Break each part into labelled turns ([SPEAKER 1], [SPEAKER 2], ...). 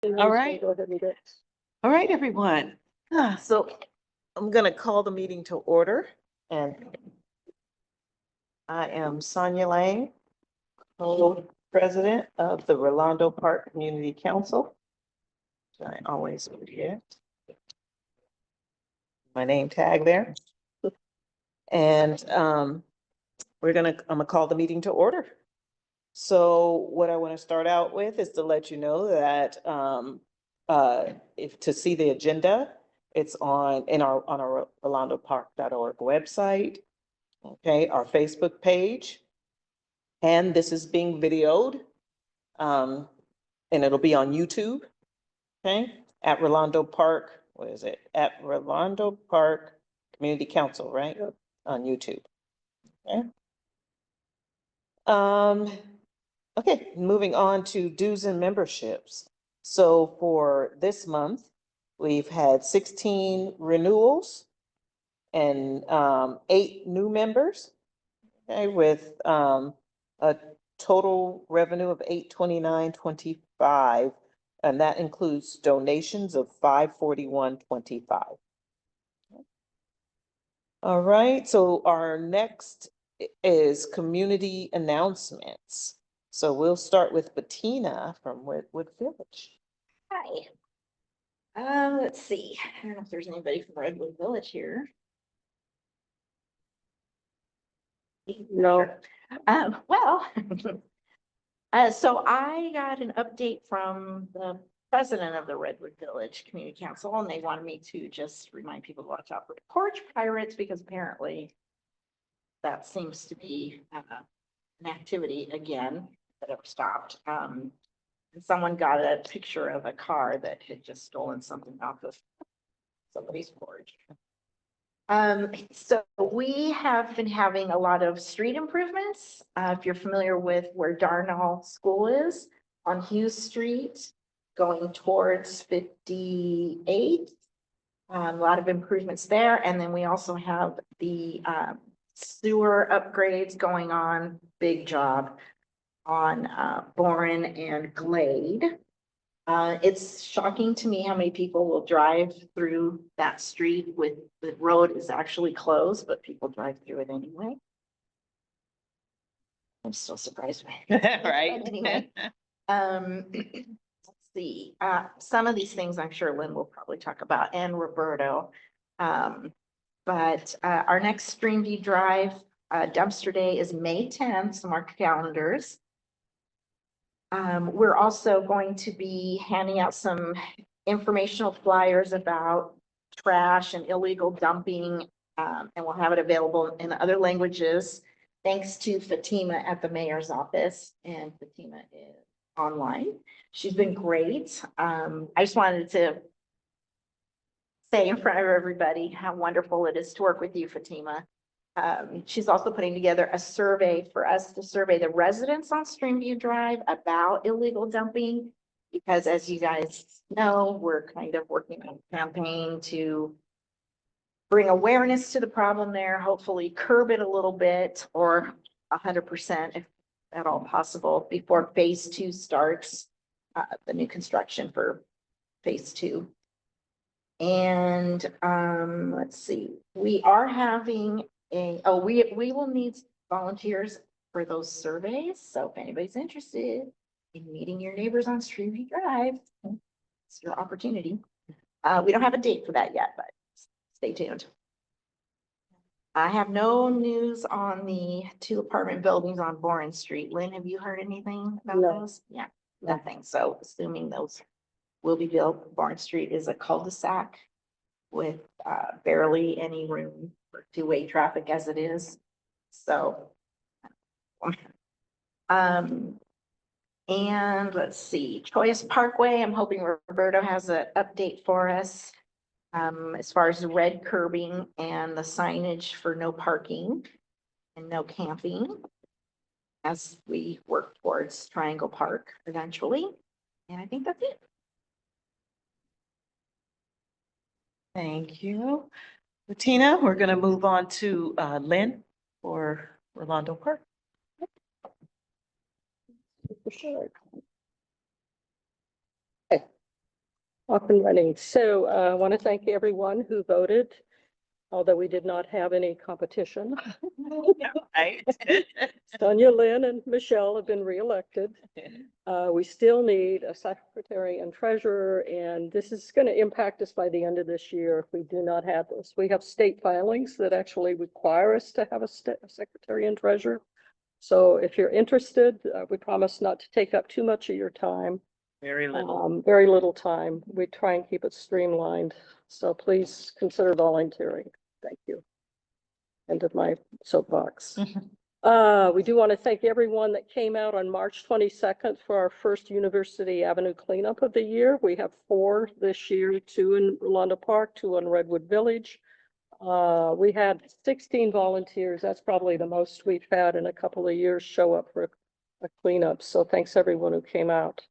[SPEAKER 1] All right. All right, everyone. So I'm going to call the meeting to order, and I am Sonia Lang, co-president of the Rolando Park Community Council. I always forget my name tag there. And I'm gonna call the meeting to order. So what I want to start out with is to let you know that if to see the agenda, it's on our rolandopark.org website, okay, our Facebook page, and this is being videoed, and it'll be on YouTube, okay, at Rolando Park. What is it? At Rolando Park Community Council, right? Yep. On YouTube. Okay. Okay, moving on to dues and memberships. So for this month, we've had 16 renewals and 8 new members, okay, with a total revenue of $829.25, and that includes donations of $541.25. All right, so our next is community announcements. So we'll start with Bettina from Redwood Village.
[SPEAKER 2] Hi. Let's see. I don't know if there's anybody from Redwood Village here.
[SPEAKER 1] No.
[SPEAKER 2] Well, so I got an update from the president of the Redwood Village Community Council, and they wanted me to just remind people to watch out for porch pirates, because apparently that seems to be an activity again that ever stopped. And someone got a picture of a car that had just stolen something off of somebody's porch. So we have been having a lot of street improvements. If you're familiar with where Darnall School is on Hughes Street, going towards 58, a lot of improvements there. And then we also have the sewer upgrades going on, big job on Boren and Glade. It's shocking to me how many people will drive through that street with the road is actually closed, but people drive through it anyway. I'm still surprised by it.
[SPEAKER 1] Right.
[SPEAKER 2] But anyway, let's see. Some of these things I'm sure Lynn will probably talk about, and Roberto. But our next Streamview Drive dumpster day is May 10th, so mark your calendars. We're also going to be handing out some informational flyers about trash and illegal dumping, and we'll have it available in other languages, thanks to Fatima at the mayor's office, and Fatima is online. She's been great. I just wanted to say in front of everybody how wonderful it is to work with you, Fatima. She's also putting together a survey for us to survey the residents on Streamview Drive about illegal dumping, because as you guys know, we're kind of working on a campaign to bring awareness to the problem there, hopefully curb it a little bit, or 100% if at all possible, before phase 2 starts, the new construction for phase 2. And let's see, we are having we will need volunteers for those surveys. So if anybody's interested in meeting your neighbors on Streamview Drive, it's your opportunity. We don't have a date for that yet, but stay tuned. I have no news on the 2 apartment buildings on Boren Street. Lynn, have you heard anything about those? Yeah, nothing. So assuming those will be built, Boren Street is a cul-de-sac with barely any room for 2-way traffic as it is. So, and let's see, Choice Parkway, I'm hoping Roberto has an update for us as far as the red curbing and the signage for no parking and no camping as we work towards Triangle Park eventually. And I think that's it.
[SPEAKER 1] Thank you, Bettina. We're going to move on to Lynn for Rolando Park.
[SPEAKER 3] For sure. Okay. Off and running. So I want to thank everyone who voted, although we did not have any competition.
[SPEAKER 1] Right.
[SPEAKER 3] Sonia, Lynn, and Michelle have been reelected. We still need a secretary and treasurer, and this is going to impact us by the end of this year if we do not have this. We have state filings that actually require us to have a secretary and treasurer. So if you're interested, we promise not to take up too much of your time.
[SPEAKER 1] Very little.
[SPEAKER 3] Very little time. We try and keep it streamlined. So please consider volunteering. Thank you. End of my soapbox. We do want to thank everyone that came out on March 22nd for our first University Avenue cleanup of the year. We have 4 this year, 2 in Rolando Park, 2 in Redwood Village. We had 16 volunteers. That's probably the most we've had in a couple of years show up for a cleanup. So thanks everyone who came out.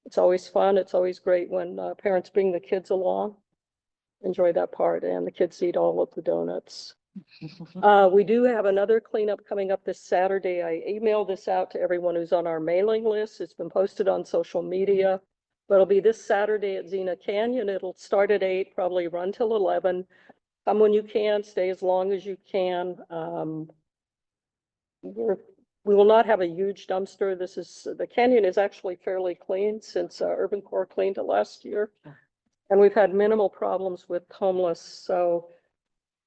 [SPEAKER 3] It's always fun. It's always great when parents bring the kids along. Enjoy that part, and the kids eat all of the donuts. We do have another cleanup coming up this Saturday. I emailed this out to everyone who's on our mailing list. It's been posted on social media, but it'll be this Saturday at Xena Canyon. It'll start at 8, probably run till 11. Come when you can, stay as long as you can. We will not have a huge dumpster. The canyon is actually fairly clean since Urban Corps cleaned it last year. And we've had minimal problems with homeless. So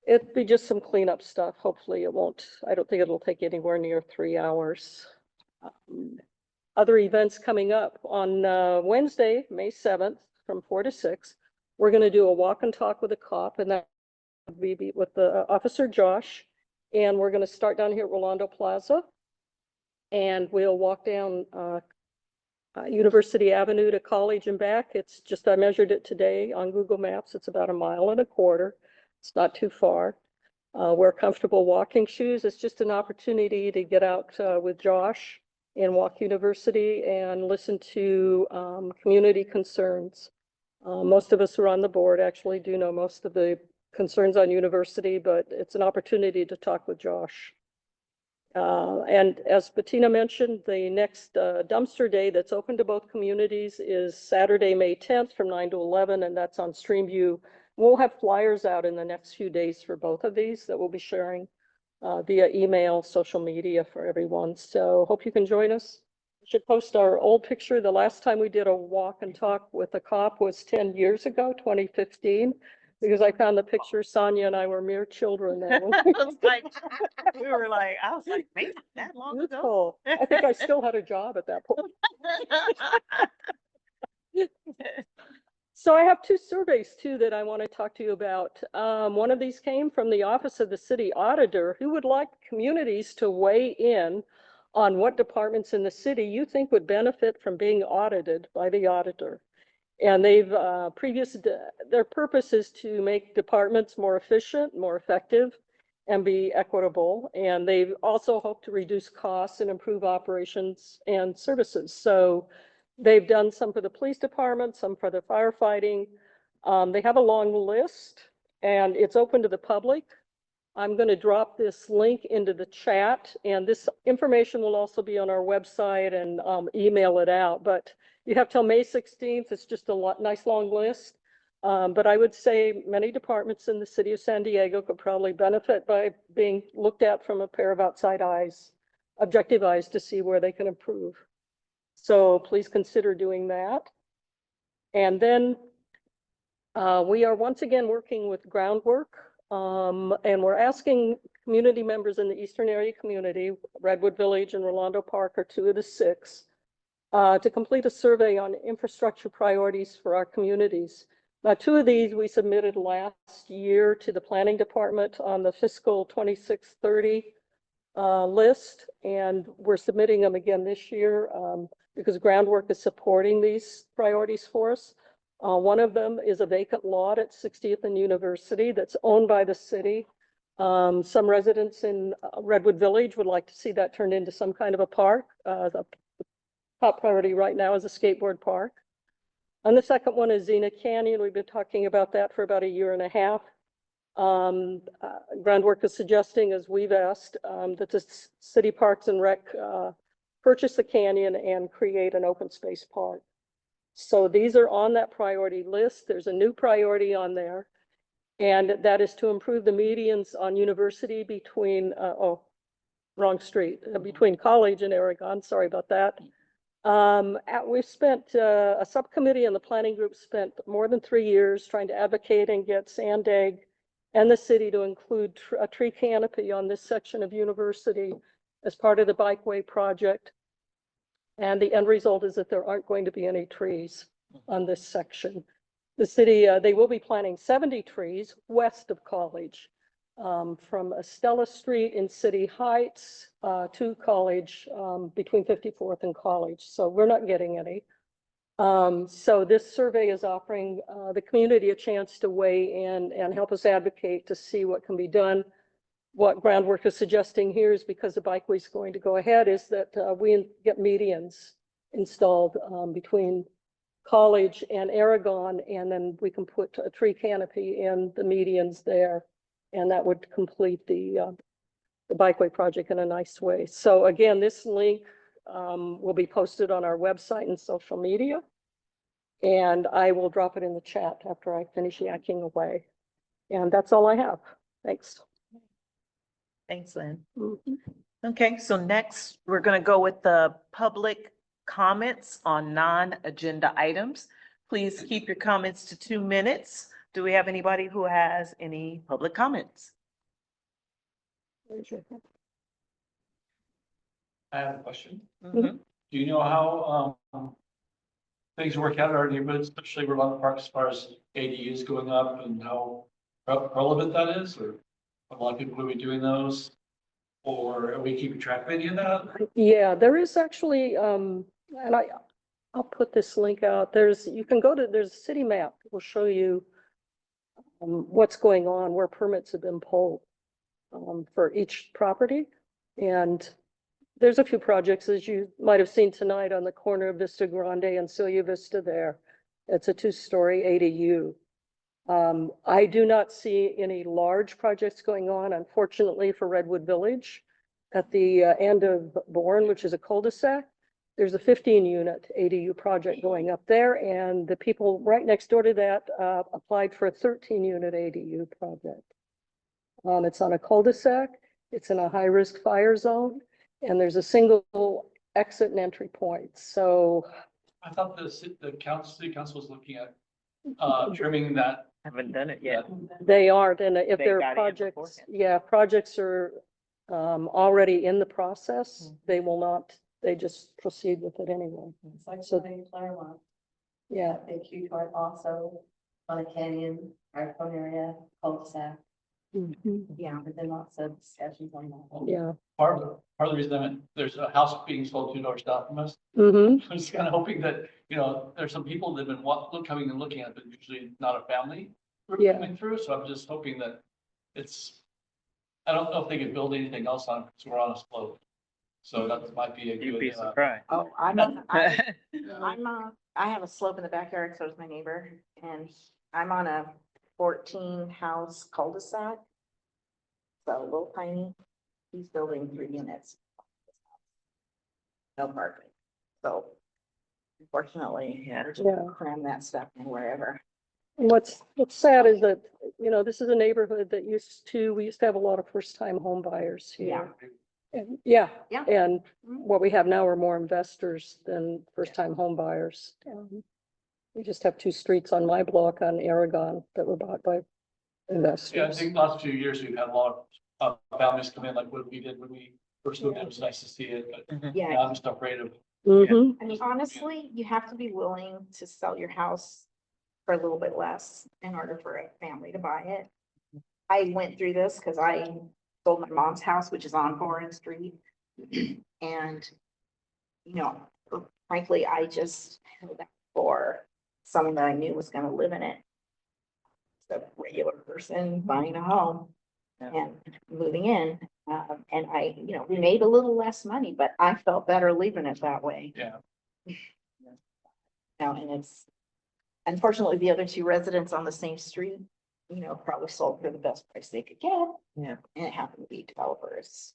[SPEAKER 3] it'd be just some cleanup stuff. Hopefully it won't, I don't think it'll take anywhere near 3 hours. Other events coming up on Wednesday, May 7th from 4 to 6. We're going to do a walk and talk with a cop, and that will be with the Officer Josh. And we're going to start down here at Rolando Plaza. And we'll walk down University Avenue to College and back. It's just, I measured it today on Google Maps. It's about 1.25 miles. It's not too far. Wear comfortable walking shoes. It's just an opportunity to get out with Josh and walk University and listen to community concerns. Most of us who are on the board actually do know most of the concerns on University, but it's an opportunity to talk with Josh. And as Bettina mentioned, the next dumpster day that's open to both communities is Saturday, May 10th from 9 to 11, and that's on Streamview. We'll have flyers out in the next few days for both of these that we'll be sharing via email, social media for everyone. So hope you can join us. We should post our old picture. The last time we did a walk and talk with a cop was 10 years ago, 2015. Because I found the picture, Sonia and I were mere children then.
[SPEAKER 1] I was like, maybe that long ago.
[SPEAKER 3] Beautiful. I think I still had a job at that point. So I have 2 surveys too that I want to talk to you about. One of these came from the Office of the City Auditor, who would like communities to weigh in on what departments in the city you think would benefit from being audited by the auditor. And they've their purpose is to make departments more efficient, more effective, and be equitable. And they also hope to reduce costs and improve operations and services. So they've done some for the police department, some for the firefighting. They have a long list, and it's open to the public. I'm going to drop this link into the chat, and this information will also be on our website and email it out. But you have till May 16th. It's just a nice long list. But I would say many departments in the city of San Diego could probably benefit by being looked at from a pair of outside eyes, objective eyes, to see where they can improve. So please consider doing that. And then we are once again working with Groundwork. And we're asking community members in the Eastern area community, Redwood Village and Rolando Park are 2 of the 6, to complete a survey on infrastructure priorities for our communities. Now, 2 of these we submitted last year to the planning department on the fiscal 2630 list, and we're submitting them again this year because Groundwork is supporting these priorities for us. One of them is a vacant lot at 60th and University that's owned by the city. Some residents in Redwood Village would like to see that turned into some kind of a park. The top priority right now is a skateboard park. And the second one is Xena Canyon. We've been talking about that for about 1.5 years. Groundwork is suggesting, as we've asked, that the City Parks and Rec purchase the canyon and create an open space park. So these are on that priority list. There's a new priority on there. And that is to improve the medians on University between, wrong street, between College and Aragon. Sorry about that. We've spent, a subcommittee and the planning group spent more than 3 years trying to advocate and get Sandag and the city to include a tree canopy on this section of University as part of the bikeway project. And the end result is that there aren't going to be any trees on this section. The city, they will be planting 70 trees west of College, from Estella Street in City Heights to College, between 54th and College. So we're not getting any. So this survey is offering the community a chance to weigh in and help us advocate to see what can be done. What groundwork is suggesting here is, because the bikeway is going to go ahead, is that we get medians installed between College and Aragon, and then we can put a tree canopy in the medians there, and that would complete the bikeway project in a nice way. So again, this link will be posted on our website and social media, and I will drop it in the chat after I finish yakking away. And that's all I have. Thanks.
[SPEAKER 1] Thanks, Lynn.
[SPEAKER 3] Mhm.
[SPEAKER 1] Okay, so next, we're gonna go with the public comments on non-agenda items. Please keep your comments to 2 minutes. Do we have anybody who has any public comments?
[SPEAKER 3] Raise your hand.
[SPEAKER 4] I have a question.
[SPEAKER 1] Mhm.
[SPEAKER 4] Do you know how things work out in our neighborhoods, especially around the park, as far as ADUs going up, and how relevant that is? Or a lot of people will be doing those, or are we keeping track of any of that?
[SPEAKER 3] Yeah, there is actually, and I'll put this link out. You can go to, there's a city map. It will show you what's going on, where permits have been pulled for each property. And there's a few projects, as you might have seen tonight, on the corner of Vista Grande and Celia Vista there. It's a 2-story ADU. I do not see any large projects going on, unfortunately, for Redwood Village. At the end of Bourne, which is a cul-de-sac, there's a 15-unit ADU project going up there, and the people right next door to that applied for a 13-unit ADU project. It's on a cul-de-sac, it's in a high-risk fire zone, and there's a single exit and entry point. So
[SPEAKER 4] I thought the city council was looking at trimming that.
[SPEAKER 1] Haven't done it yet.
[SPEAKER 3] they aren't, and if
[SPEAKER 1] They
[SPEAKER 3] there
[SPEAKER 1] got
[SPEAKER 3] are
[SPEAKER 1] in
[SPEAKER 3] projects,
[SPEAKER 1] beforehand.
[SPEAKER 3] yeah, projects are already in the process, they will not, they just proceed with it anyway.
[SPEAKER 5] It's like
[SPEAKER 3] So-
[SPEAKER 5] something Claremont,
[SPEAKER 3] Yeah,
[SPEAKER 5] big huge one also on a canyon, Arcon area, cul-de-sac,
[SPEAKER 3] mhm,
[SPEAKER 2] Yeah.
[SPEAKER 5] but then lots of discussions on that.
[SPEAKER 3] yeah.
[SPEAKER 4] Part of the reason there's a house being sold 2 doors down from us.
[SPEAKER 3] Mm-hmm.
[SPEAKER 4] I'm just kind of hoping that, there's some people that have been coming and looking at it, but usually not a family group
[SPEAKER 3] Yeah.
[SPEAKER 4] coming through. So I'm just hoping that I don't know if they could build anything else on it, because we're on a slope. So that might be a
[SPEAKER 1] You'd be
[SPEAKER 4] good,
[SPEAKER 1] surprised.
[SPEAKER 2] Oh, I have a slope in the backyard, so does my neighbor, and I'm on a 14-house cul-de-sac. So a little tiny, he's building 3 units. No parking, so unfortunately,
[SPEAKER 1] Yeah.
[SPEAKER 2] we're just
[SPEAKER 3] Yeah.
[SPEAKER 2] cram that stuff in wherever.
[SPEAKER 3] And what's sad is that, this is a neighborhood that we used to have a lot of first-time home buyers
[SPEAKER 2] Yeah.
[SPEAKER 3] here. And yeah.
[SPEAKER 2] Yeah.
[SPEAKER 3] And
[SPEAKER 2] Mhm.
[SPEAKER 3] what we have now are more investors than first-time home buyers. We just have 2 streets on my block on Aragon that were bought by
[SPEAKER 4] yeah, I
[SPEAKER 3] investors.
[SPEAKER 4] think last few years we've had a lot of families come in, like what we did when we first moved in. It was nice to see it, but
[SPEAKER 2] Yeah,
[SPEAKER 4] now I'm just afraid of.
[SPEAKER 3] Mhm.
[SPEAKER 2] I mean, honestly, you have to be willing to sell your house for a little bit less in order for a family to buy it. I went through this because I sold my mom's house, which is on Boren Street. And, frankly, I just held out for someone that I knew was gonna live in it. It's a regular person buying a home and moving in. And we made a little less money, but I felt better leaving it that way.
[SPEAKER 4] Yeah.
[SPEAKER 2] And it's, unfortunately, the other 2 residents on the same street, probably sold for the best price they could get.
[SPEAKER 1] Yeah.
[SPEAKER 2] And it happened to be developers.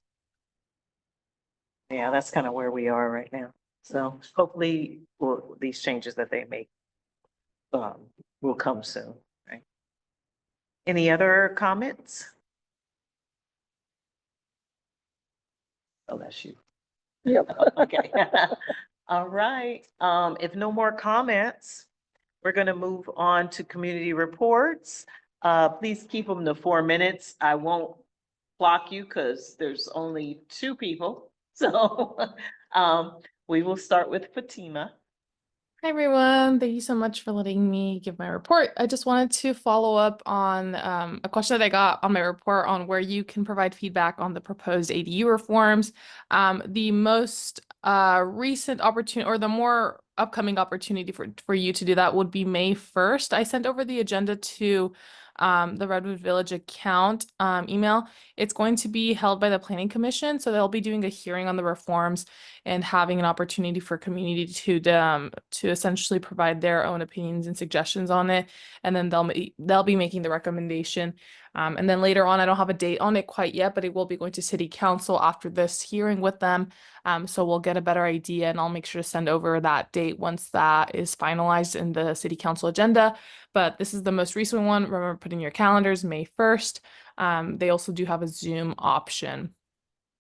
[SPEAKER 1] Yeah, that's kind of where we are right now. So hopefully, these changes that they make will come soon, right? Any other comments? Oh, that's you.
[SPEAKER 3] Yep.
[SPEAKER 1] Okay. All right. If no more comments, we're going to move on to community reports. Please keep them to 4 minutes. I won't clock you because there's only 2 people. So we will start with Fatima.
[SPEAKER 6] Hi everyone, thank you so much for letting me give my report. I just wanted to follow up on a question that I got on my report on where you can provide feedback on the proposed ADU reforms. The most recent opportunity, or the more upcoming opportunity for you to do that would be May 1st. I sent over the agenda to the Redwood Village account email. It's going to be held by the Planning Commission, so they'll be doing a hearing on the reforms and having an opportunity for community to essentially provide their own opinions and suggestions on it, and then they'll be making the recommendation. And then later on, I don't have a date on it quite yet, but it will be going to City Council after this hearing with them. So we'll get a better idea, and I'll make sure to send over that date once that is finalized in the City Council agenda. But this is the most recent one. Remember, put in your calendars, May 1st. They also do have a Zoom option.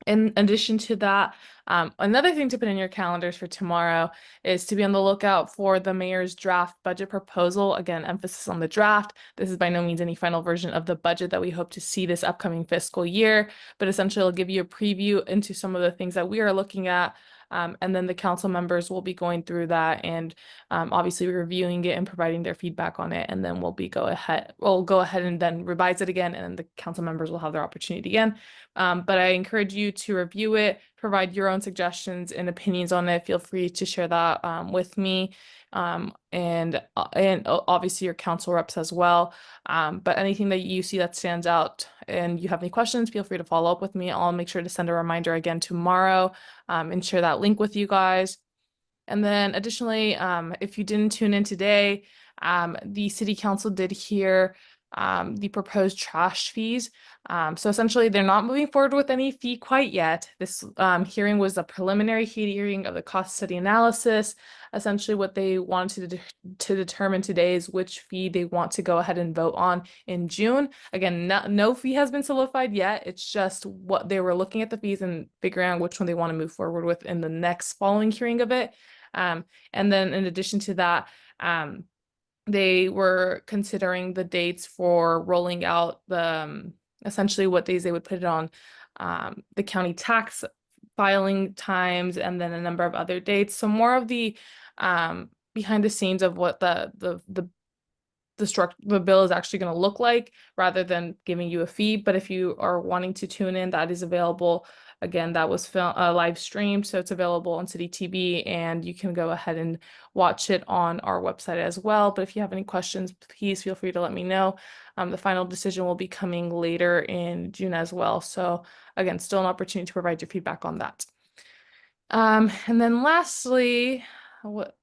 [SPEAKER 6] In addition to that, another thing to put in your calendars for tomorrow is to be on the lookout for the mayor's draft budget proposal. Again, emphasis on the draft. This is by no means any final version of the budget that we hope to see this upcoming fiscal year, but essentially it'll give you a preview into some of the things that we are looking at. And then the council members will be going through that and obviously reviewing it and providing their feedback on it. And then we'll go ahead and then revise it again, and the council members will have their opportunity again. But I encourage you to review it, provide your own suggestions and opinions on it. Feel free to share that with me and obviously your council reps as well. But anything that you see that stands out and you have any questions, feel free to follow up with me. I'll make sure to send a reminder again tomorrow and share that link with you guys. And then additionally, if you didn't tune in today, the city council did hear the proposed trash fees. So essentially, they're not moving forward with any fee quite yet. This hearing was a preliminary hearing of the cost study analysis. Essentially, what they wanted to determine today is which fee they want to go ahead and vote on in June. Again, no fee has been solidified yet. It's just what they were looking at the fees and figuring out which one they want to move forward with in the next following hearing of it. And then in addition to that, they were considering the dates for rolling out the essentially what days they would put it on the county tax filing times, and then a number of other dates. So more of the behind the scenes of what the bill is actually going to look like, rather than giving you a fee. But if you are wanting to tune in, that is available. Again, that was live streamed, so it's available on City TV, and you can go ahead and watch it on our website as well. But if you have any questions, please feel free to let me know. The final decision will be coming later in June as well. So again, still an opportunity to provide your feedback on that. And then lastly, what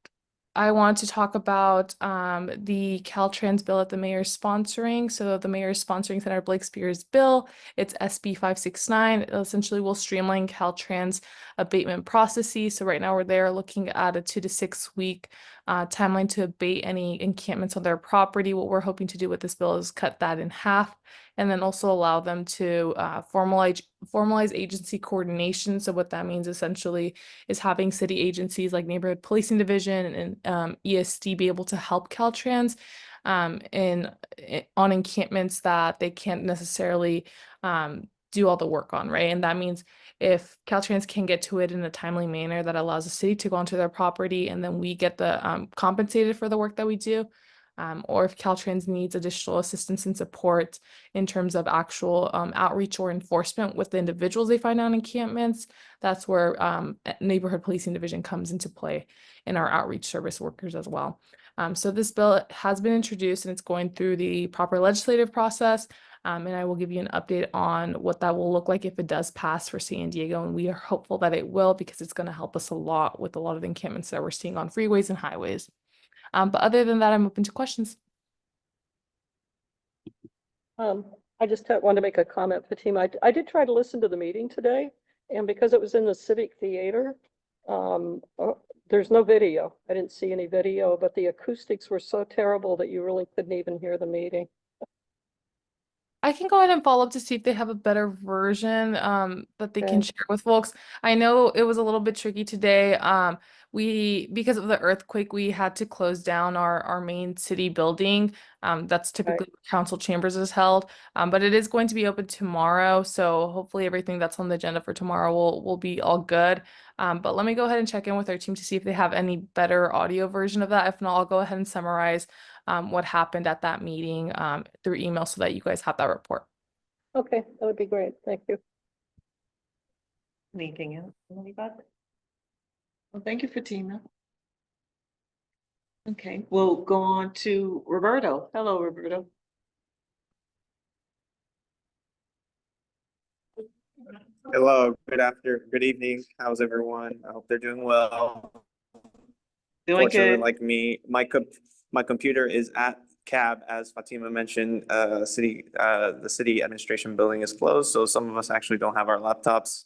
[SPEAKER 6] I want to talk about the Caltrans bill that the mayor is sponsoring. So the mayor is sponsoring Senator Blake Spears' bill. It's SB 569. It essentially will streamline Caltrans abatement processes. So right now we're looking at a 2 to 6 week timeline to abate any encampments on their property. What we're hoping to do with this bill is cut that in half, and then also allow them to formalize agency coordination. So what that means essentially is having city agencies like Neighborhood Policing Division and ESD be able to help Caltrans on encampments that they can't necessarily do all the work on, right? And that means if Caltrans can get to it in a timely manner that allows the city to go onto their property, and then we get the compensated for the work that we do. Or if Caltrans needs additional assistance and support in terms of actual outreach or enforcement with the individuals they find on encampments, that's where Neighborhood Policing Division comes into play, in our outreach service workers as well. So this bill has been introduced and it's going through the proper legislative process. And I will give you an update on what that will look like if it does pass for San Diego. And we are hopeful that it will, because it's going to help us a lot with a lot of the encampments that we're seeing on freeways and highways. But other than that, I'm open to questions.
[SPEAKER 3] I just wanted to make a comment, Fatima. I did try to listen to the meeting today, and because it was in the Civic Theater, the there's no video. I didn't see any video, but the acoustics were so terrible that you really couldn't even hear the meeting.
[SPEAKER 6] I can go ahead and follow up to see if they have a better version that they can
[SPEAKER 3] Okay.
[SPEAKER 6] share with folks. I know it was a little bit tricky today. Because of the earthquake, we had to close down our main city building. That's typically where council chambers is held. But it is going to be open tomorrow, so hopefully everything that's on the agenda for tomorrow will be all good. But let me go ahead and check in with our team to see if they have any better audio version of that. If not, I'll go ahead and summarize what happened at that meeting through email so that you guys have that report.
[SPEAKER 3] Okay, that would be great. Thank you.
[SPEAKER 1] Anything else? Anybody? Well, thank you, Fatima. Okay, we'll go on to Roberto. Hello, Roberto.
[SPEAKER 7] Hello, good evening. How's everyone? I hope they're doing well.
[SPEAKER 1] Doing
[SPEAKER 7] Fortunately,
[SPEAKER 1] good.
[SPEAKER 7] like me, my computer is at cab, as Fatima mentioned. The city administration building is closed, so some of us actually don't have our laptops.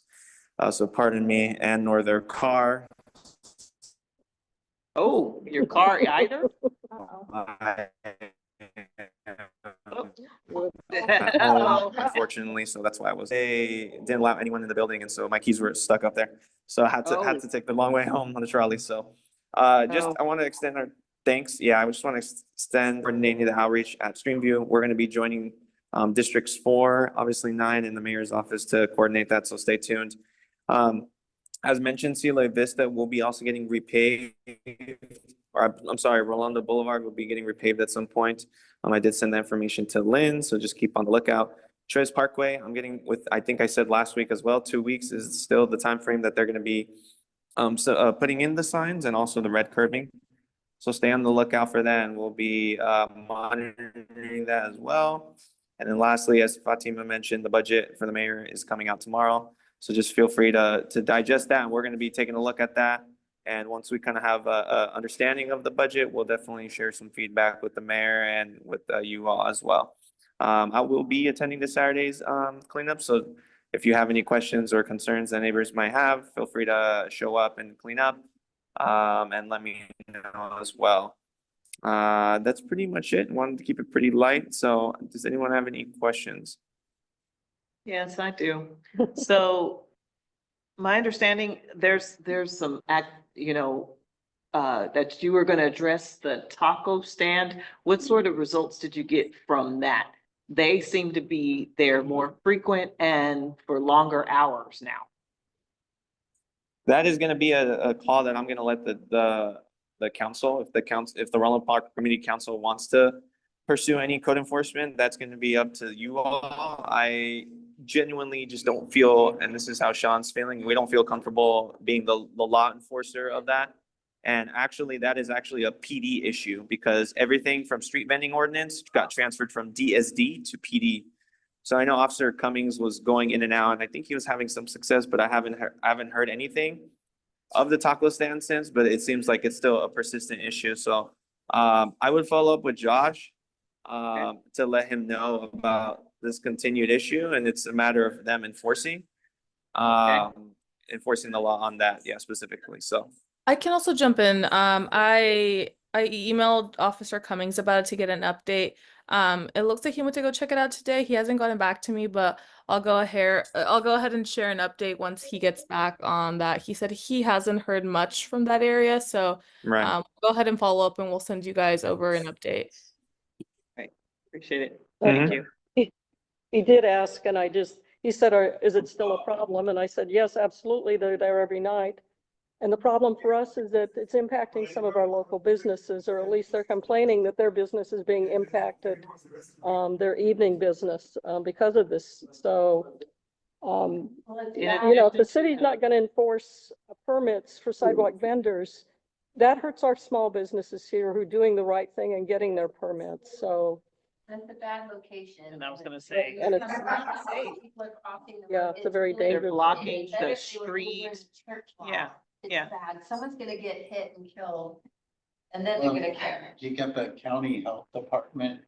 [SPEAKER 7] So pardon me, and nor their car.
[SPEAKER 1] Oh, your car either?
[SPEAKER 7] I
[SPEAKER 1] Oh.
[SPEAKER 7] at home, unfortunately, so that's why they didn't allow anyone in the building, and so my keys were stuck up there. So I had to take the long way home on the trolley. So I want to extend our thanks. Yeah, I just want to extend coordinating the outreach at Streamview. We're going to be joining districts 4, obviously 9 in the mayor's office to coordinate that. So stay tuned. As mentioned, Sila Vista will be also getting repaved, or I'm sorry, Rolando Boulevard will be getting repaved at some point. I did send the information to Lynn, so just keep on the lookout. Tres Parkway, I think I said last week as well, 2 weeks is still the time frame that they're going to be putting in the signs and also the red curbing. So stay on the lookout for that, and we'll be monitoring that as well. And then lastly, as Fatima mentioned, the budget for the mayor is coming out tomorrow. So just feel free to digest that, and we're going to be taking a look at that. And once we kind of have a understanding of the budget, we'll definitely share some feedback with the mayor and with you all as well. I will be attending this Saturday's cleanup. So if you have any questions or concerns that neighbors might have, feel free to show up and clean up and let me know as well. That's pretty much it. Wanted to keep it pretty light. So does anyone have any questions?
[SPEAKER 1] Yes, I do. So my understanding, there's some that you were going to address the taco stand. What sort of results did you get from that? They seem to be there more frequent and for longer hours now.
[SPEAKER 7] That is going to be a call that I'm going to let the council, if the Roland Park Community Council wants to pursue any code enforcement, that's going to be up to you all. I genuinely just don't feel, and this is how Sean's feeling, we don't feel comfortable being the law enforcer of that. And actually, that is actually a PD issue, because everything from street vending ordinance got transferred from DSD to PD. So I know Officer Cummings was going in and out, and I think he was having some success, but I haven't heard anything of the taco stand since, but it seems like it's still a persistent issue. So I would follow up with Josh to let him know about this continued issue, and it's a matter of them enforcing the law on that, specifically. So
[SPEAKER 6] I can also jump in. I emailed Officer Cummings about it to get an update. It looks like he went to go check it out today. He hasn't gotten back to me, but I'll go ahead and share an update once he gets back on that. He said he hasn't heard much from that area, so
[SPEAKER 7] right.
[SPEAKER 6] go ahead and follow up, and we'll send you guys over an update.
[SPEAKER 1] Right. Appreciate it.
[SPEAKER 7] Mhm.
[SPEAKER 1] Thank you.
[SPEAKER 3] He did ask, and he said, is it still a problem? And I said, yes, absolutely. They're there every night. And the problem for us is that it's impacting some of our local businesses, or at least they're complaining that their business is being impacted, their evening business, because of this. So, if the city's not going to enforce permits for sidewalk vendors, that hurts our small businesses here who are doing the right thing and getting their permits. So.
[SPEAKER 5] That's a bad location.
[SPEAKER 1] And I was gonna say.
[SPEAKER 3] And it's,
[SPEAKER 5] not safe. People are crossing the
[SPEAKER 3] yeah,
[SPEAKER 5] road.
[SPEAKER 3] it's a very
[SPEAKER 1] They're
[SPEAKER 3] dangerous.
[SPEAKER 1] blocking
[SPEAKER 5] Better
[SPEAKER 1] the
[SPEAKER 5] if they were
[SPEAKER 1] street.
[SPEAKER 5] wearing church law.
[SPEAKER 1] Yeah,
[SPEAKER 5] It's
[SPEAKER 1] yeah.
[SPEAKER 5] bad. Someone's gonna get hit and killed. And then they're gonna care.
[SPEAKER 8] You got the county health department.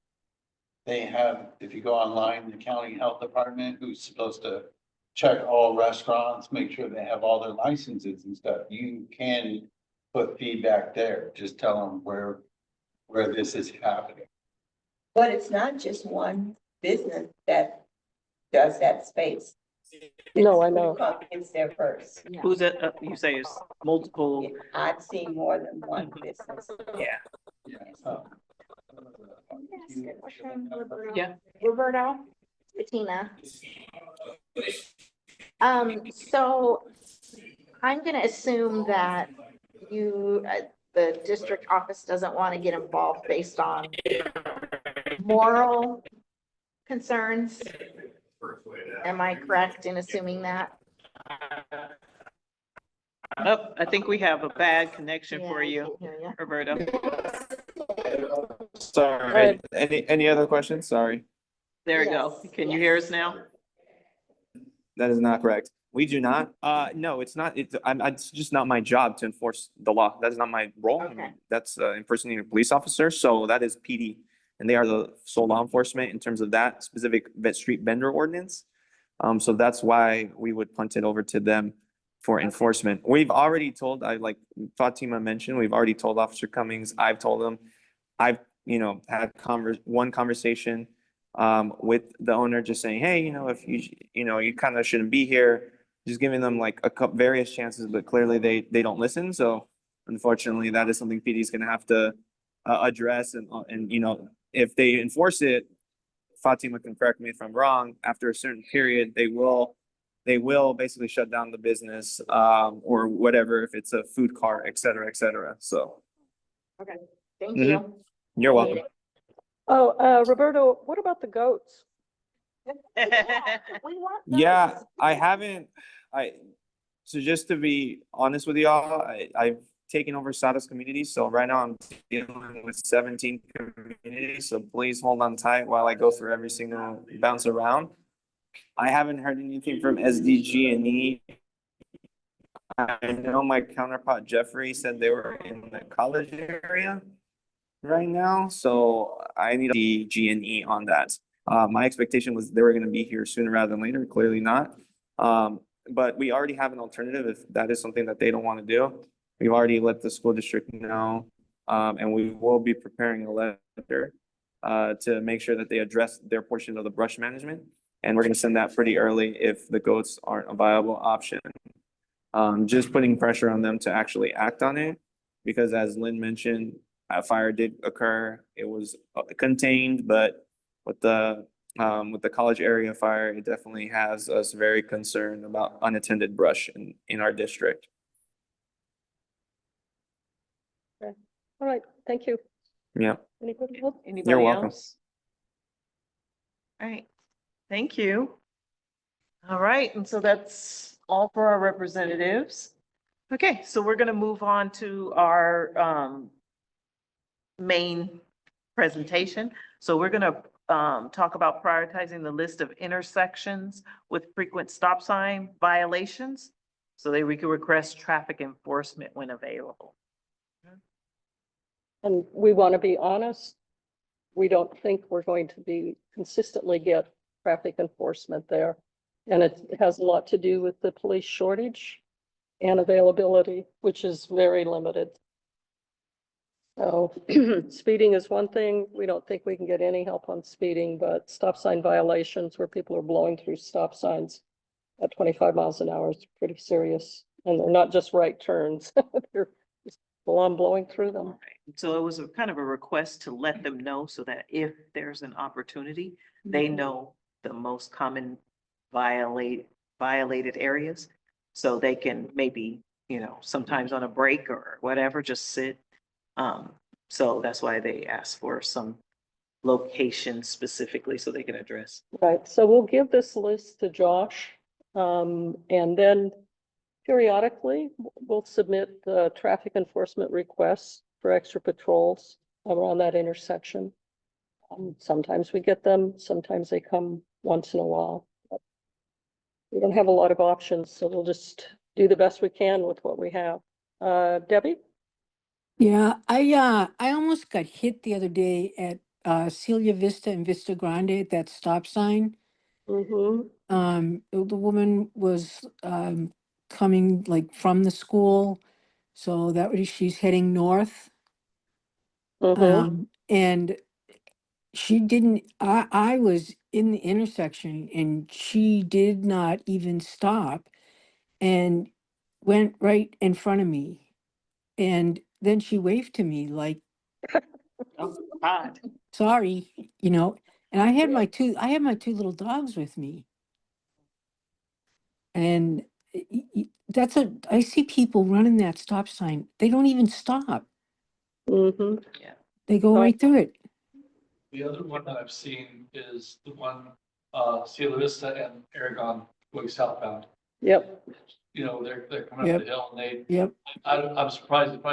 [SPEAKER 8] They have, if you go online, the county health department, who's supposed to check all restaurants, make sure they have all their licenses and stuff. You can put feedback there, just tell them where this is happening.
[SPEAKER 5] But it's not just one business that does that space.
[SPEAKER 3] No, I know.
[SPEAKER 5] It's there first.
[SPEAKER 2] Yeah.
[SPEAKER 1] Who's it, you say it's multiple,
[SPEAKER 5] I've seen more than one business.
[SPEAKER 1] yeah. Yeah.
[SPEAKER 2] Roberto, Bettina. So I'm gonna assume that you, the district office doesn't want to get involved based on moral concerns. Am I correct in assuming that?
[SPEAKER 1] Oh, I think we have a bad connection for
[SPEAKER 2] Yeah, I
[SPEAKER 1] you,
[SPEAKER 2] can't hear ya.
[SPEAKER 1] Roberto.
[SPEAKER 7] Sorry,
[SPEAKER 3] Right.
[SPEAKER 7] any other questions? Sorry,
[SPEAKER 1] There we go.
[SPEAKER 2] Yes,
[SPEAKER 1] Can you hear us
[SPEAKER 2] yes.
[SPEAKER 1] now?
[SPEAKER 7] that is not correct. We do not, no, it's not, it's just not my job to enforce the law. That is not my role.
[SPEAKER 2] Okay.
[SPEAKER 7] That's impersonating a police officer, so that is PD. And they are the sole law enforcement in terms of that specific street vendor ordinance. So that's why we would punt it over to them for enforcement. We've already told, like Fatima mentioned, we've already told Officer Cummings, I've told him, I've, had one conversation with the owner, just saying, hey, if you kind of shouldn't be here, just giving them like a couple various chances, but clearly they don't listen. So unfortunately, that is something PD is going to have to address. And if they enforce it, Fatima can correct me if I'm wrong, after a certain period, they will basically shut down the business, or whatever, if it's a food cart, et cetera. So
[SPEAKER 2] Thank
[SPEAKER 7] Mhm.
[SPEAKER 2] you.
[SPEAKER 7] you're welcome.
[SPEAKER 3] Oh, Roberto, what about the goats?
[SPEAKER 2] We want
[SPEAKER 7] Yeah,
[SPEAKER 2] those.
[SPEAKER 7] I haven't, so just to be honest with y'all, I've taken over Sada's community, so right now I'm dealing with 17 communities, so please hold on tight while I go through every single bounce around. I haven't heard anything from SDG&E. I know my counterpart Jeffrey said they were in the college area right now, so I need the G&E on that. My expectation was they were gonna be here sooner rather than later, clearly not. But we already have an alternative if that is something that they don't wanna do. We've already let the school district know, and we will be preparing a letter to make sure that they address their portion of the brush management. And we're gonna send that pretty early if the goats aren't a viable option. Just putting pressure on them to actually act on it, because as Lynn mentioned, a fire did occur. It was contained, but with the college area fire, it definitely has us very concerned about unattended brush in our district.
[SPEAKER 3] All right, thank you.
[SPEAKER 7] Yeah,
[SPEAKER 3] Anybody else?
[SPEAKER 1] Anybody
[SPEAKER 7] welcome.
[SPEAKER 1] else? All right, thank you. All right, and so that's all for our representatives. Okay, so we're gonna move on to our main presentation. So we're gonna talk about prioritizing the list of intersections with frequent stop sign violations, so that we can request traffic enforcement when available.
[SPEAKER 3] And we want to be honest, we don't think we're going to be consistently get traffic enforcement there. And it has a lot to do with the police shortage and availability, which is very limited. So speeding is one thing. We don't think we can get any help on speeding, but stop sign violations where people are blowing through stop signs at 25 miles an hour is pretty serious. And they're not just right turns. They're just full on blowing through them.
[SPEAKER 1] So it was a kind of a request to let them know so that if there's an opportunity, they know the most common violated areas. So they can maybe, sometimes on a break or whatever, just sit. So that's why they asked for some locations specifically so they can address.
[SPEAKER 3] Right, so we'll give this list to Josh. And then periodically, we'll submit the traffic enforcement requests for extra patrols around that intersection. Sometimes we get them, sometimes they come once in a while. But we don't have a lot of options, so we'll just do the best we can with what we have. Debbie?
[SPEAKER 9] Yeah, I almost got hit the other day at Celia Vista and Vista Grande at that stop sign.
[SPEAKER 3] Mm-hmm.
[SPEAKER 9] The woman was coming like from the school, So she's heading north.
[SPEAKER 3] Mhm.
[SPEAKER 9] And she didn't, I was in the intersection and she did not even stop and went right in front of me. And then she waved to me like,
[SPEAKER 1] Oh, God.
[SPEAKER 9] sorry, and I had my two little dogs with me. And I see people running that stop sign. They don't even stop.
[SPEAKER 3] Mhm.
[SPEAKER 9] They go
[SPEAKER 3] Right.
[SPEAKER 9] right through it.
[SPEAKER 4] The other one that I've seen is the one, Cielo Vista and Aragon going southbound.
[SPEAKER 3] Yep.
[SPEAKER 4] You know, they're coming up the
[SPEAKER 9] Yep.
[SPEAKER 4] hill and they,
[SPEAKER 9] Yep.
[SPEAKER 4] I'm surprised if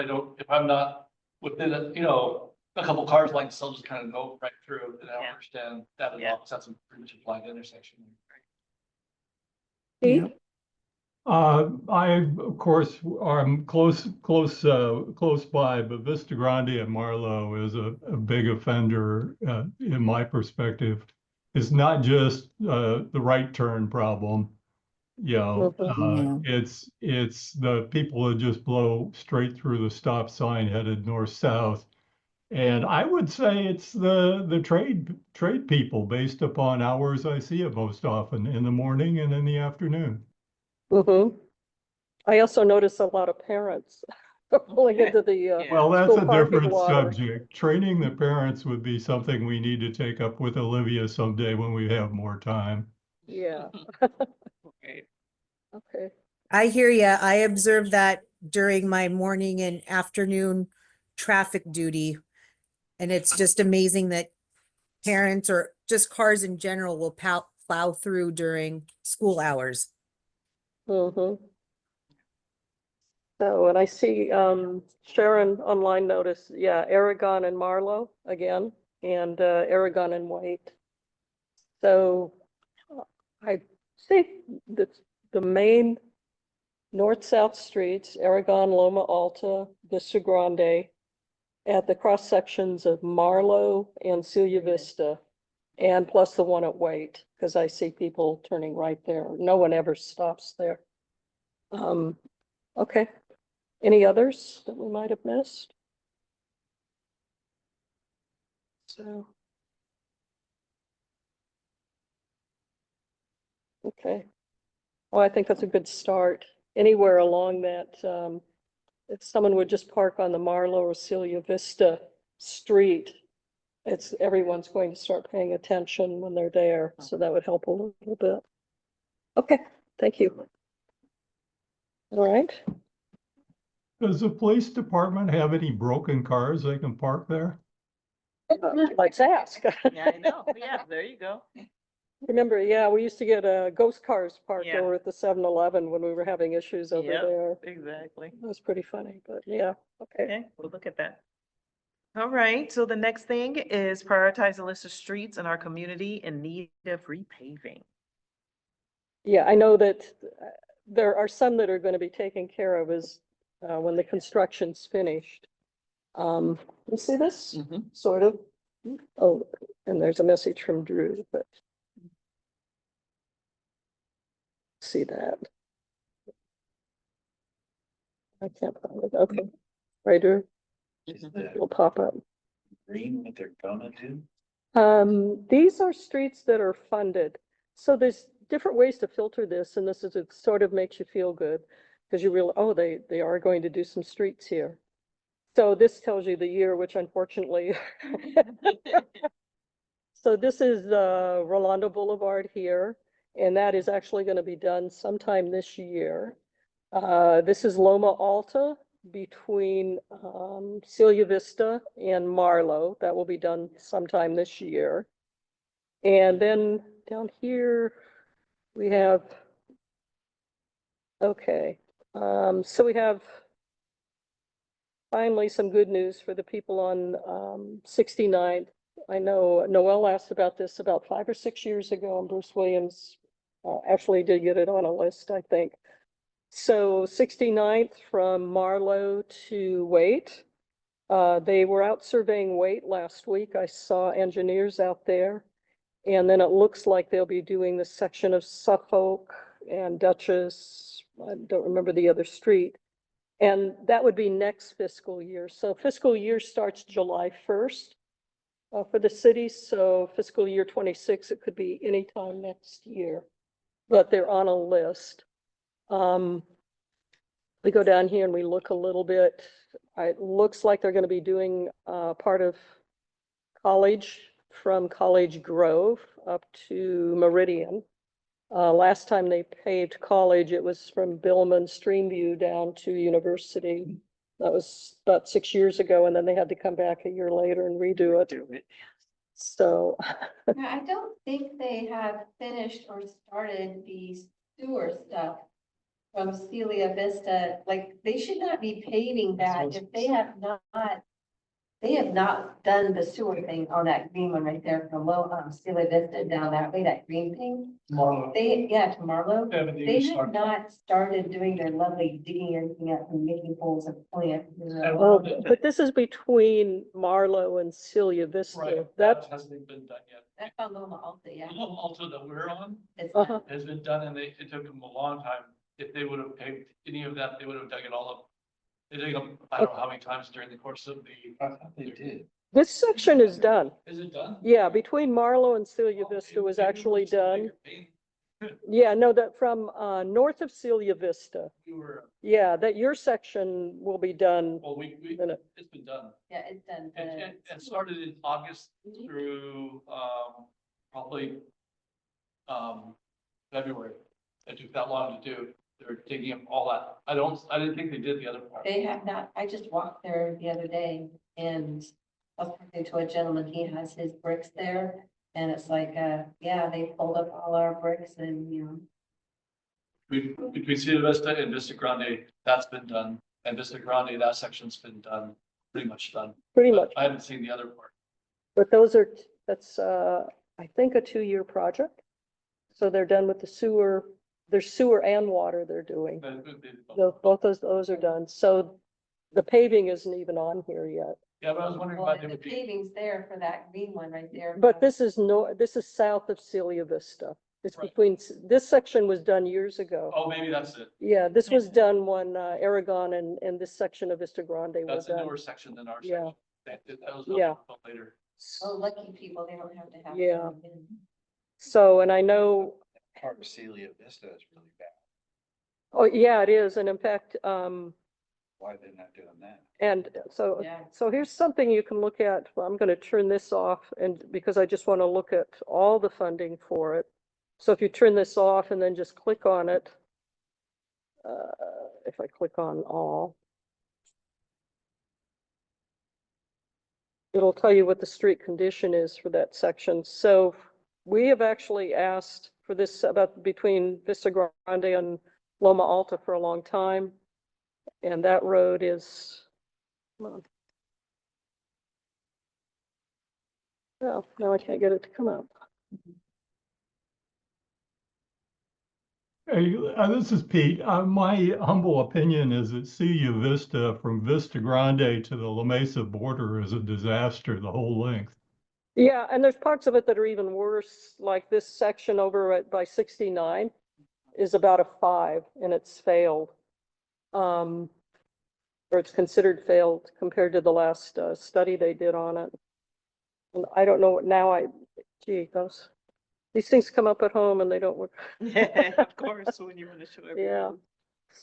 [SPEAKER 4] I'm not within a couple cars like they'll just kind of go right through, and I don't
[SPEAKER 1] Yeah.
[SPEAKER 4] understand that at
[SPEAKER 1] Yeah.
[SPEAKER 4] all, because that's a pretty much a blind intersection.
[SPEAKER 3] Pete?
[SPEAKER 9] Yep.
[SPEAKER 10] I, of course, I'm close by, but Vista Grande and Marlowe is a big offender, in my perspective. It's not just, the right turn problem.
[SPEAKER 3] Mhm.
[SPEAKER 9] Yeah.
[SPEAKER 10] It's the people that just blow straight through the stop sign headed north-south. And I would say it's the trade people based upon hours I see it most often in the morning and in the afternoon.
[SPEAKER 3] Mhm. I also notice a lot of parents pulling into the
[SPEAKER 10] Well, that's
[SPEAKER 3] school
[SPEAKER 10] a
[SPEAKER 3] parking
[SPEAKER 10] different
[SPEAKER 3] lot.
[SPEAKER 10] subject. Training the parents would be something we need to take up with Olivia someday when we have more time.
[SPEAKER 3] Yeah.
[SPEAKER 1] Okay.
[SPEAKER 3] Okay.
[SPEAKER 11] I hear ya. I observe that during my morning and afternoon traffic duty. And it's just amazing that parents or just cars in general will plow through during school hours.
[SPEAKER 3] Mhm. So, and I see Sharon online notice, yeah, Aragon and Marlowe again, and Aragon and White. So I see the main north-south streets, Aragon, Loma Alta, Vista Grande, at the cross sections of Marlowe and Celia Vista, and plus the one at White, because I see people turning right there. No one ever stops there. Okay. Any others that we might have missed? So. Okay. Well, I think that's a good start. Anywhere along that, if someone would just park on the Marlowe or Celia Vista street, everyone's going to start paying attention when they're there, so that would help a little bit. Okay, thank you. All right.
[SPEAKER 10] Does the police department have any broken cars they can park there?
[SPEAKER 3] Let's ask.
[SPEAKER 1] Yeah, I know. Yeah, there you go.
[SPEAKER 3] Remember, yeah, we used to get ghost cars parked
[SPEAKER 1] Yeah.
[SPEAKER 3] over at the 7-Eleven when we were having issues over
[SPEAKER 1] Yep,
[SPEAKER 3] there.
[SPEAKER 1] exactly.
[SPEAKER 3] It was pretty funny, but yeah, okay.
[SPEAKER 1] Okay, we'll look at that. All right, so the next thing is prioritize a list of streets in our community in need of repaving.
[SPEAKER 3] Yeah, I know that there are some that are going to be taken care of as when the construction's finished. You see this?
[SPEAKER 1] Mhm.
[SPEAKER 3] Sort of. Oh, and there's a message from Drew, but see that. I can't find it. Okay. Right, Drew? It'll pop up.
[SPEAKER 8] Green, what they're gonna do?
[SPEAKER 3] These are streets that are funded. So there's different ways to filter this, and this is, it sort of makes you feel good because you realize, oh, they are going to do some streets here. So this tells you the year, which unfortunately. So this is Rolando Boulevard here, and that is actually going to be done sometime this year. This is Loma Alta between Celia Vista and Marlowe. That will be done sometime this year. And then down here, we have, okay, so we have finally some good news for the people on 69th. I know Noel asked about this about 5 or 6 years ago, and Bruce Williams actually did get it on a list, I think. So 69th from Marlowe to Waite. They were out surveying Waite last week. I saw engineers out there. And then it looks like they'll be doing the section of Suffolk and Duchess. I don't remember the other street. And that would be next fiscal year. So fiscal year starts July 1st for the city. So fiscal year 26, it could be anytime next year, but they're on a list. We go down here and we look a little bit. It looks like they're going to be doing part of College from College Grove up to Meridian. Last time they paved College, it was from Billman Streamview down to University. That was about 6 years ago, and then they had to come back a year later and redo it. So
[SPEAKER 12] Now, I don't think they have finished or started the sewer stuff from Celia Vista. Like, they should not be paving that if they have not done the sewer thing on that green one right there from Celia Vista down that way, that green thing.
[SPEAKER 4] Marlo.
[SPEAKER 12] To Marlowe.
[SPEAKER 4] Yeah, but
[SPEAKER 12] They
[SPEAKER 4] start-
[SPEAKER 12] have not started doing their lovely digging everything up and making holes and plant.
[SPEAKER 3] oh, but this is between Marlowe and Celia Vista.
[SPEAKER 4] Right,
[SPEAKER 3] That,
[SPEAKER 4] that hasn't been done yet.
[SPEAKER 12] That's on Loma Alta, yeah.
[SPEAKER 4] Also that we're on
[SPEAKER 12] It's
[SPEAKER 3] uh-huh.
[SPEAKER 4] has been done and it took them a long time. If they would have paved any of that, they would have dug it all up. They dug up, I don't know how many times during the course of the.
[SPEAKER 8] I thought they did.
[SPEAKER 3] This section is done.
[SPEAKER 4] Is it done?
[SPEAKER 3] Yeah, between Marlowe and Celia
[SPEAKER 4] Oh,
[SPEAKER 3] Vista
[SPEAKER 4] maybe-
[SPEAKER 3] was
[SPEAKER 4] maybe we
[SPEAKER 3] actually
[SPEAKER 4] should make
[SPEAKER 3] done.
[SPEAKER 4] a paving.
[SPEAKER 3] Yeah, no, that from north of Celia Vista.
[SPEAKER 4] We were,
[SPEAKER 3] Yeah, that your section will be done
[SPEAKER 4] well,
[SPEAKER 3] in a
[SPEAKER 4] it's been done.
[SPEAKER 12] Yeah, it's done.
[SPEAKER 4] It started in August through, probably, February. It took that long to do. They're digging up all that. I didn't think they did the other part.
[SPEAKER 12] They have not, I just walked there the other day and I was talking to a gentleman, he has his bricks there. And it's like, yeah, they pulled up all our bricks and,
[SPEAKER 4] Between Celia Vista and Vista Grande, that's been done. And Vista Grande, that section's been done, pretty much done.
[SPEAKER 3] pretty
[SPEAKER 4] But
[SPEAKER 3] much.
[SPEAKER 4] I haven't seen the other part.
[SPEAKER 3] But that's, I think, a 2-year project. So they're done with the sewer, there's sewer and water they're doing. Both those are done. So the paving isn't even on here yet.
[SPEAKER 4] Yeah, but I was wondering
[SPEAKER 12] well,
[SPEAKER 4] why they
[SPEAKER 12] the
[SPEAKER 4] would be.
[SPEAKER 12] paving's there for that green one right there.
[SPEAKER 3] But this is this is south of Celia Vista. It's
[SPEAKER 4] Right.
[SPEAKER 3] between, this section was done years ago.
[SPEAKER 4] Oh, maybe that's it.
[SPEAKER 3] Yeah, this was done when Aragon and this section of Vista Grande were
[SPEAKER 4] That's a
[SPEAKER 3] done.
[SPEAKER 4] newer section than our
[SPEAKER 3] Yeah.
[SPEAKER 4] section. That was
[SPEAKER 3] Yeah.
[SPEAKER 4] built later.
[SPEAKER 12] Oh, lucky people, they don't have to have.
[SPEAKER 3] Yeah. So, and I know,
[SPEAKER 8] Part of Celia Vista is really bad.
[SPEAKER 3] oh, yeah, it is. And in fact,
[SPEAKER 8] Why are they not doing that?
[SPEAKER 3] and so,
[SPEAKER 12] Yeah.
[SPEAKER 3] so here's something you can look at. Well, I'm going to turn this off and because I just want to look at all the funding for it. So if you turn this off and then just click on it, if I click on all, it'll tell you what the street condition is for that section. So we have actually asked for this about between Vista Grande and Loma Alta for a long time. And that road is, well, now I can't get it to come up.
[SPEAKER 10] Hey, this is Pete. My humble opinion is that Celia Vista from Vista Grande to the La Mesa border is a disaster, the whole length.
[SPEAKER 3] Yeah, and there's parts of it that are even worse, like this section over by 69 is about a 5 and it's failed. Or it's considered failed compared to the last study they did on it. And I don't know what now these things come up at home and they don't work.
[SPEAKER 1] Yeah, of course, when you want to show everyone.
[SPEAKER 3] Yeah.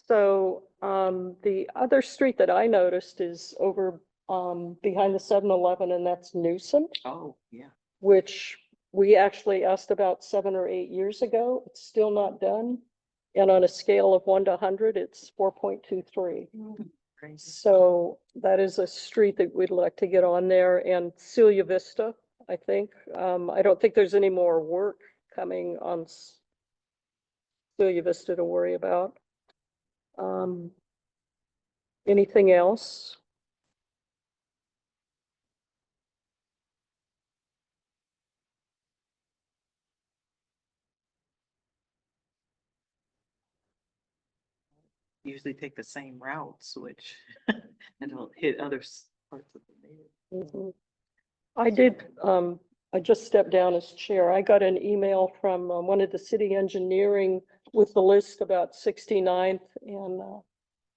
[SPEAKER 3] So the other street that I noticed is over behind the 7-Eleven, and that's Newsom,
[SPEAKER 1] Oh, yeah.
[SPEAKER 3] which we actually asked about 7 or 8 years ago. It's still not done. And on a scale of 1 to 100, it's 4.23.
[SPEAKER 1] Crazy.
[SPEAKER 3] So that is a street that we'd like to get on there, and Celia Vista, I think. I don't think there's any more work coming on Celia Vista to worry about. Anything else?
[SPEAKER 1] Usually take the same routes, which and don't hit other parts of the neighborhood.
[SPEAKER 3] Mhm. I did, I just stepped down as chair. I got an email from one of the city engineering with the list about 69th and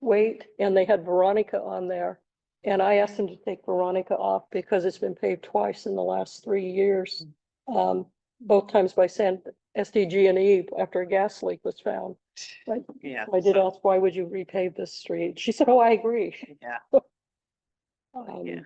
[SPEAKER 3] wait, and they had Veronica on there. And I asked them to take Veronica off because it's been paved twice in the last 3 years. Both times by SDG&E after a gas leak was found. Right?
[SPEAKER 1] Yeah.
[SPEAKER 3] I did ask, why would you repave this street? She said, oh, I agree.
[SPEAKER 1] Yeah.
[SPEAKER 3] Um,
[SPEAKER 1] Yeah.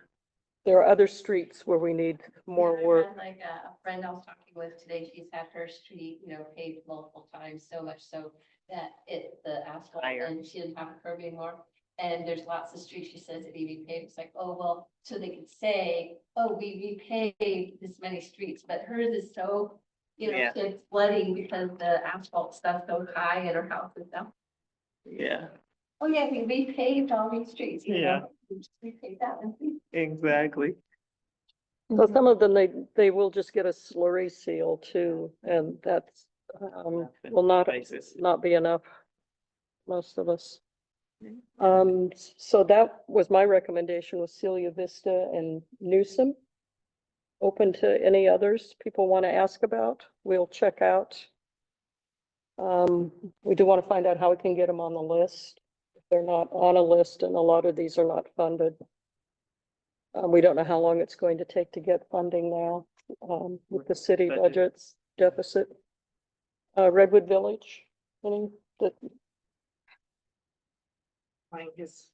[SPEAKER 3] There are other streets where we need more
[SPEAKER 12] Yeah, I
[SPEAKER 3] work.
[SPEAKER 12] had, like a friend I was talking with today, she's had her street, paved multiple times, so much so that the asphalt,
[SPEAKER 1] Higher.
[SPEAKER 12] and she didn't have a curb anymore. And there's lots of streets, she says, that need repaved. It's like, oh, well, so they could say, oh, we repaved this many streets, but hers is so,
[SPEAKER 1] Yeah.
[SPEAKER 12] it's flooding because the asphalt stuff's so high in her house and stuff.
[SPEAKER 1] Yeah,
[SPEAKER 12] Oh, yeah, we repaved all these streets,
[SPEAKER 1] Yeah.
[SPEAKER 12] We just repaved that one.
[SPEAKER 1] exactly.
[SPEAKER 3] So some of them, they will just get a slurry seal too, and that's, will not be enough, most of us. So that was my recommendation, was Celia Vista and Newsom. Open to any others people want to ask about, we'll check out. We do want to find out how we can get them on the list. If they're not on a list, and a lot of these are not funded. We don't know how long it's going to take to get funding now, with the city budget's deficit. Redwood Village, any that
[SPEAKER 2] Mine is,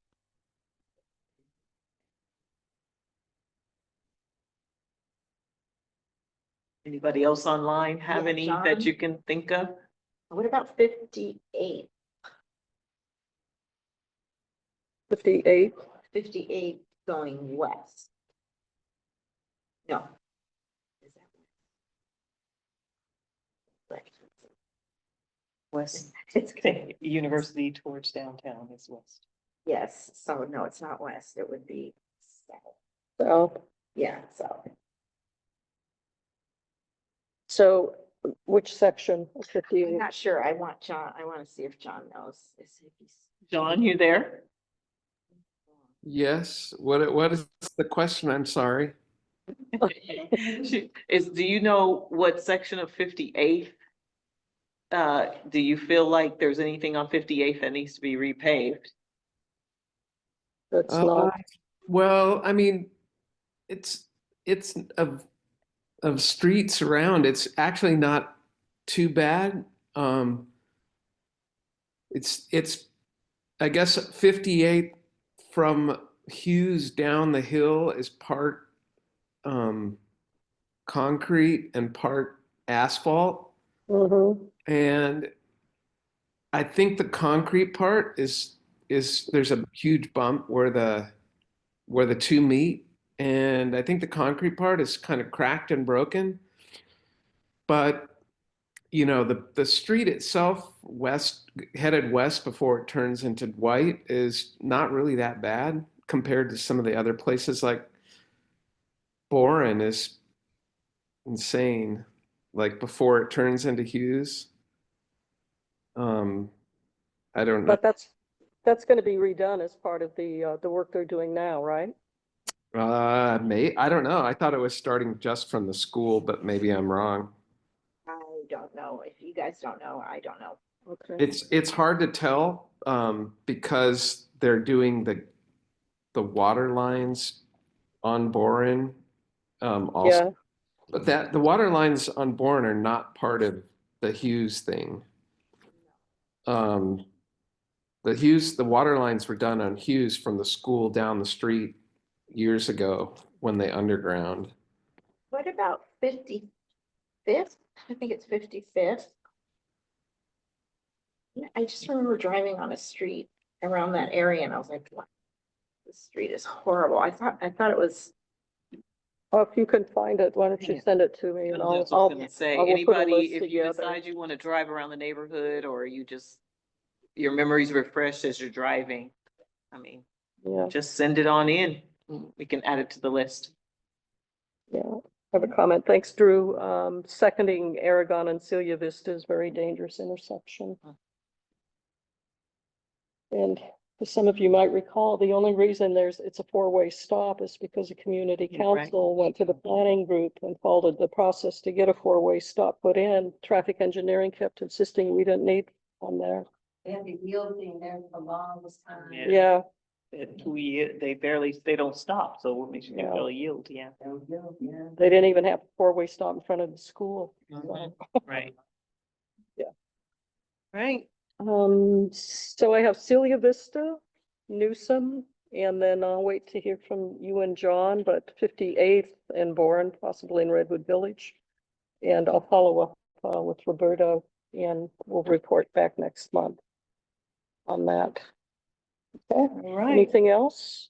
[SPEAKER 1] Anybody else online have
[SPEAKER 2] Yeah,
[SPEAKER 1] any
[SPEAKER 2] John?
[SPEAKER 1] that you can think of?
[SPEAKER 2] what about 58?
[SPEAKER 3] 58?
[SPEAKER 2] 58 going west. No. Is that west?
[SPEAKER 1] West,
[SPEAKER 2] It's good.
[SPEAKER 1] University towards downtown is west.
[SPEAKER 2] Yes, so no, it's not west, it would be south.
[SPEAKER 3] So,
[SPEAKER 2] Yeah, so
[SPEAKER 3] which section of
[SPEAKER 2] I'm
[SPEAKER 3] 58?
[SPEAKER 2] not sure. I want to see if John knows.
[SPEAKER 1] John, you there?
[SPEAKER 13] Yes, what is the question? I'm sorry.
[SPEAKER 1] Do you know what section of 58? Do you feel like there's anything on 58 that needs to be repaved?
[SPEAKER 3] That's not,
[SPEAKER 13] Well, I mean, it's of streets around, it's actually not too bad. It's I guess 58 from Hughes down the hill is part concrete and part asphalt. And I think the concrete part is there's a huge bump where the two meet. And I think the concrete part is kind of cracked and broken. But the street itself, headed west before it turns into white, is not really that bad compared to some of the other places. Like Boren is insane, like before it turns into Hughes. I don't know.
[SPEAKER 3] but that's going to be redone as part of the work they're doing now, right?
[SPEAKER 13] I don't know. I thought it was starting just from the school, but maybe I'm wrong.
[SPEAKER 2] I don't know. If you guys don't know, I don't know.
[SPEAKER 3] Okay.
[SPEAKER 13] It's hard to tell because they're doing the water lines on Boren also.
[SPEAKER 3] Yeah.
[SPEAKER 13] But the water lines on Boren are not part of the Hughes thing. The water lines were done on Hughes from the school down the street years ago when they underground.
[SPEAKER 2] What about 55th? I think it's 55th. I just remember driving on a street around that area and I was like, what? This street is horrible. I thought it was.
[SPEAKER 3] Oh, if you can find it, why don't you send it to me and I'll
[SPEAKER 1] That's what I was gonna say,
[SPEAKER 3] I will put a
[SPEAKER 1] anybody,
[SPEAKER 3] list
[SPEAKER 1] if you
[SPEAKER 3] together.
[SPEAKER 1] decide you want to drive around the neighborhood or your memories refreshed as you're driving, I mean,
[SPEAKER 3] Yeah,
[SPEAKER 1] just send it on in. We can add it to the list.
[SPEAKER 3] yeah. I have a comment. Thanks, Drew. Seconding Aragon and Celia Vista is very dangerous intersection. And as some of you might recall, the only reason it's a four-way stop is because the community
[SPEAKER 1] Yeah, right.
[SPEAKER 3] council went to the planning group and followed the process to get a four-way stop put in. Traffic engineering kept insisting we didn't need one there.
[SPEAKER 12] They have the yield thing there for the longest time.
[SPEAKER 1] Yeah.
[SPEAKER 3] Yeah,
[SPEAKER 1] At 2 years, they don't stop, so what makes you think
[SPEAKER 3] Yeah.
[SPEAKER 1] they'll yield, yeah,
[SPEAKER 3] they didn't even have a four-way stop in front of the school. so.
[SPEAKER 1] right.
[SPEAKER 3] Yeah.
[SPEAKER 1] Right,
[SPEAKER 3] So I have Celia Vista, Newsom, and then I'll wait to hear from you and John, but 58th and Bourne, possibly in Redwood Village. And I'll follow up with Roberto and we'll report back next month on that. Okay,
[SPEAKER 1] all right.
[SPEAKER 3] anything else?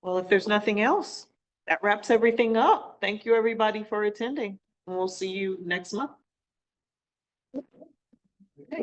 [SPEAKER 1] Well, if there's nothing else, that wraps everything up. Thank you, everybody, for attending. And we'll see you next month.